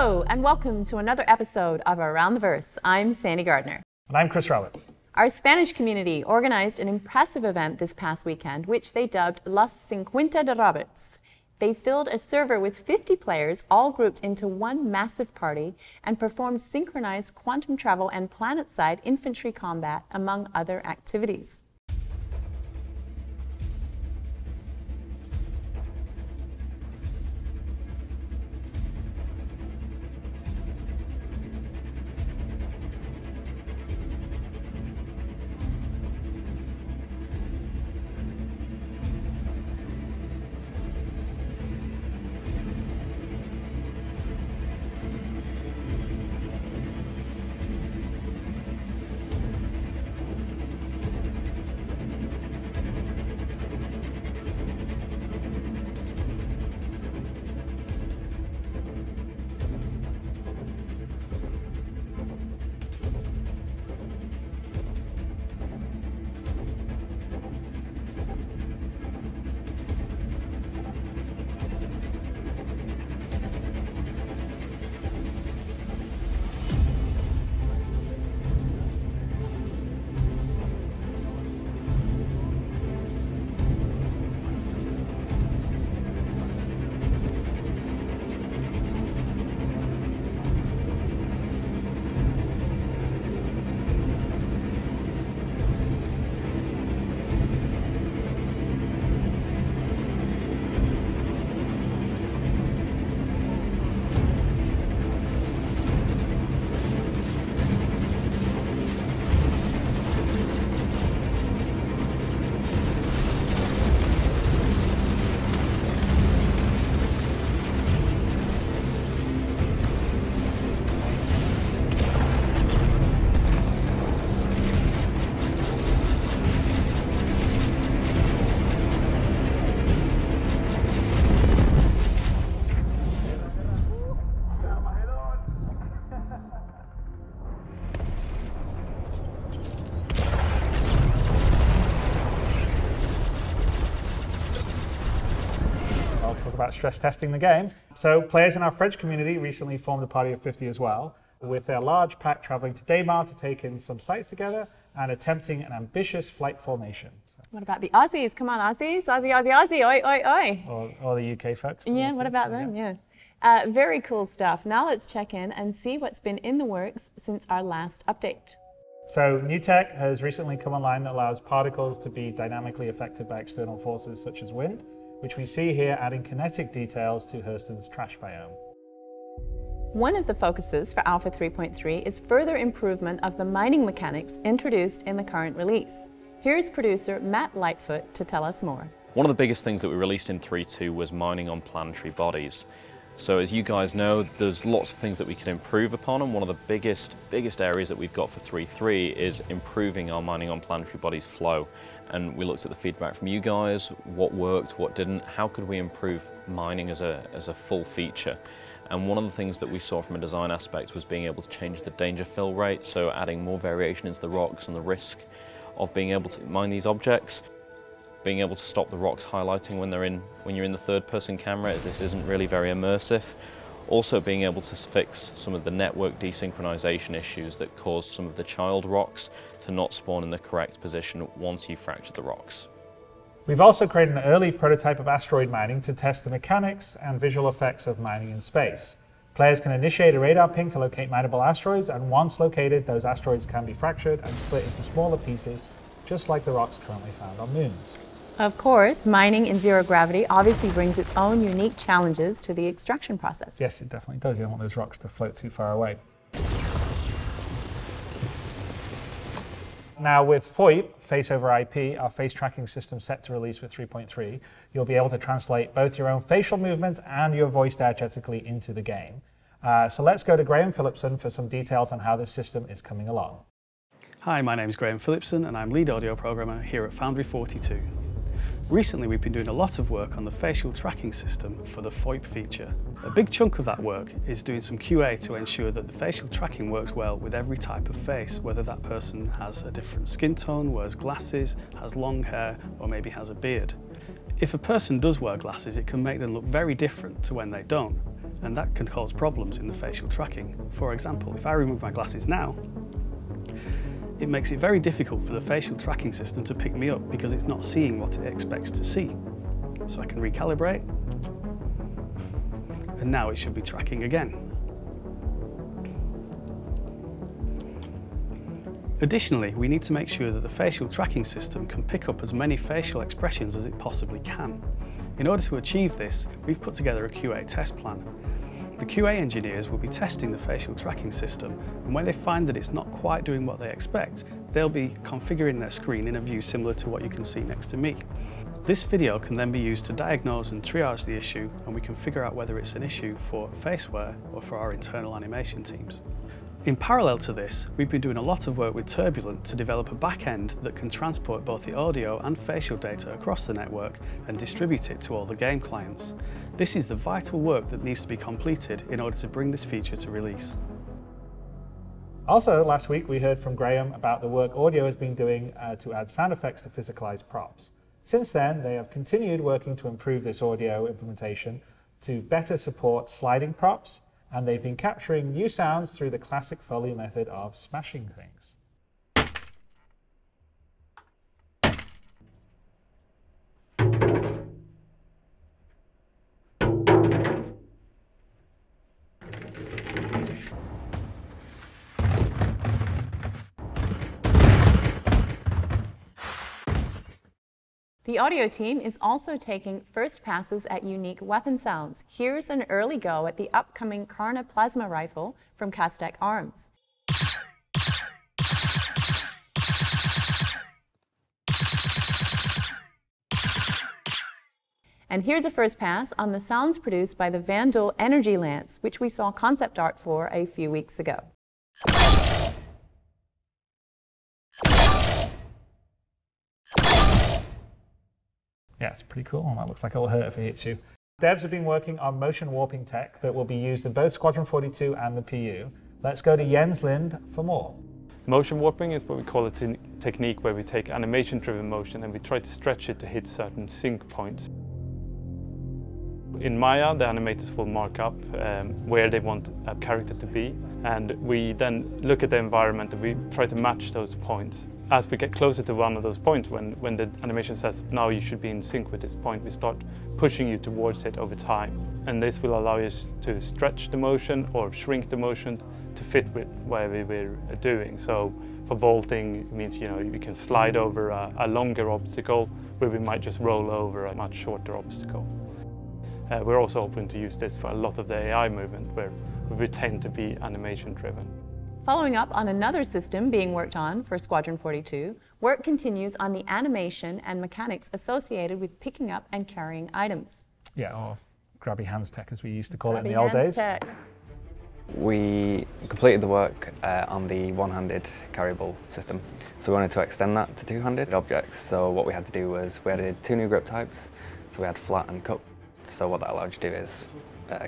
Hello, and welcome to another episode of Around the Verse. I'm Sandy Gardner. And I'm Chris Roberts. Our Spanish community organized an impressive event this past weekend, which they dubbed Los 50 de Roberts. They filled a server with 50 players, all grouped into one massive party, and performed synchronized quantum travel and planet-side infantry combat, among other activities. About stress testing the game. So players in our French community recently formed a party of 50 as well, with their large pack traveling to Daymar to take in some sights together and attempting an ambitious flight formation. What about the Aussies? Come on, Aussies. Aussie, oi, oi, oi. Or the UK folks. Yeah, what about them? Yeah. Very cool stuff. Now let's check in and see what's been in the works since our last update. So new tech has recently come online that allows particles to be dynamically affected by external forces such as wind, which we see here adding kinetic details to Hurston's trash biome. One of the focuses for Alpha 3.3 is further improvement of the mining mechanics introduced in the current release. Here's producer Matt Lightfoot to tell us more. One of the biggest things that we released in 3.2 was mining on planetary bodies. So as you guys know, there's lots of things that we can improve upon, and one of the biggest areas that we've got for 3.3 is improving our mining on planetary bodies flow. And we looked at the feedback from you guys, what worked, what didn't, how could we improve mining as a full feature. And one of the things that we saw from a design aspect was being able to change the danger fill rate, so adding more variation into the rocks and the risk of being able to mine these objects. Being able to stop the rocks highlighting when you're in the third-person camera, as this isn't really very immersive. Also being able to fix some of the network desynchronization issues that caused some of the child rocks to not spawn in the correct position once you fracture the rocks. We've also created an early prototype of asteroid mining to test the mechanics and visual effects of mining in space. Players can initiate a radar ping to locate mineable asteroids, and once located, those asteroids can be fractured and split into smaller pieces, just like the rocks currently found on moons. Of course, mining in zero gravity obviously brings its own unique challenges to the extraction process. Yes, it definitely does. You don't want those rocks to float too far away. Now with FOIP, Face over IP, our face tracking system set to release with 3.3, you'll be able to translate both your own facial movements and your voice diegetically into the game. So let's go to Graham Phillipson for some details on how this system is coming along. Hi, my name is Graham Phillipson and I'm lead audio programmer here at Foundry 42. Recently we've been doing a lot of work on the facial tracking system for the FOIP feature. A big chunk of that work is doing some QA to ensure that the facial tracking works well with every type of face, whether that person has a different skin tone, wears glasses, has long hair, or maybe has a beard. If a person does wear glasses, it can make them look very different to when they don't. and that can cause problems in the facial tracking. For example, if I remove my glasses now, it makes it very difficult for the facial tracking system to pick me up because it's not seeing what it expects to see. So I can recalibrate, and now it should be tracking again. Additionally, we need to make sure that the facial tracking system can pick up as many facial expressions as it possibly can. In order to achieve this, we've put together a QA test plan. The QA engineers will be testing the facial tracking system, and when they find that it's not quite doing what they expect, they'll be configuring their screen in a view similar to what you can see next to me. This video can then be used to diagnose and triage the issue, and we can figure out whether it's an issue for Faceware or for our internal animation teams. In parallel to this, we've been doing a lot of work with Turbulent to develop a back-end that can transport both the audio and facial data across the network and distribute it to all the game clients. This is the vital work that needs to be completed in order to bring this feature to release. Also, last week we heard from Graham about the work Audio has been doing to add sound effects to physicalized props. Since then, they have continued working to improve this audio implementation to better support sliding props, and they've been capturing new sounds through the classic Foley method of smashing things. The audio team is also taking first passes at unique weapon sounds. Here's an early go at the upcoming Karna plasma rifle from Castec Arms. And here's a first pass on the sounds produced by the Vandal Energy Lance, which we saw concept art for a few weeks ago. Yeah, it's pretty cool. That looks like it'll hurt if it hits you. Devs have been working on motion warping tech that will be used in both Squadron 42 and the PU. Let's go to Jens Lind for more. Motion warping is what we call a technique where we take animation-driven motion and we try to stretch it to hit certain sync points. In Maya, the animators will mark up where they want a character to be, and we then look at the environment and we try to match those points. As we get closer to one of those points, when the animation says, now you should be in sync with this point, we start pushing you towards it over time. And this will allow you to stretch the motion or shrink the motion to fit with whatever we're doing. So for vaulting, it means you can slide over a longer obstacle where we might just roll over a much shorter obstacle. We're also open to use this for a lot of the AI movement where we tend to be animation driven. Following up on another system being worked on for Squadron 42, work continues on the animation and mechanics associated with picking up and carrying items. Yeah, or grabby hands tech as we used to call it in the old days. Tech. We completed the work on the one-handed carryable system. So we wanted to extend that to two-handed objects. So what we had to do was we added two new grip types. So we had flat and cup. So what that allowed you to do is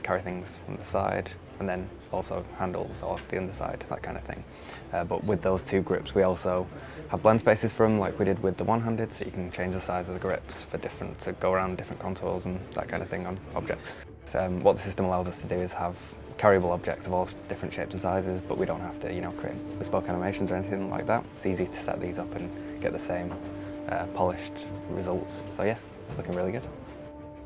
carry things from the side and then also handles or the underside, that kind of thing. But with those two grips, we also have blend spaces for them like we did with the one-handed, so you can change the size of the grips for to go around different contours and that kind of thing on objects. What the system allows us to do is have carryable objects of all different shapes and sizes, but we don't have to create bespoke animations or anything like that. It's easy to set these up and get the same polished results. So yeah, it's looking really good.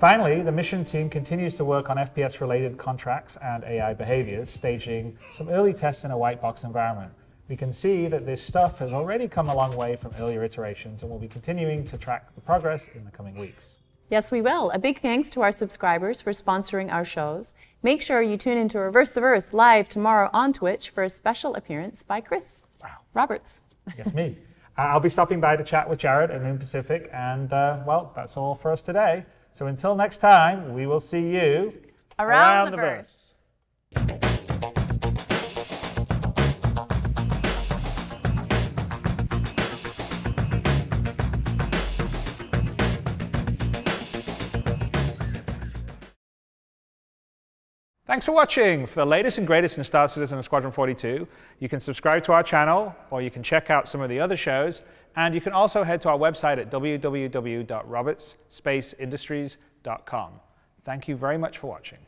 Finally, the mission team continues to work on FPS-related contracts and AI behaviors, staging some early tests in a white box environment. We can see that this stuff has already come a long way from earlier iterations, and we'll be continuing to track the progress in the coming weeks. Yes, we will. A big thanks to our subscribers for sponsoring our shows. Make sure you tune into Reverse the Verse live tomorrow on Twitch for a special appearance by Chris Roberts. Yes, me. I'll be stopping by to chat with Jared at Noon Pacific, and well, that's all for us today. So until next time, we will see you around the verse. Thanks for watching. For the latest and greatest in Star Citizen and Squadron 42, you can subscribe to our channel, or you can check out some of the other shows, and you can also head to our website at www.robertspaceindustries.com. Thank you very much for watching.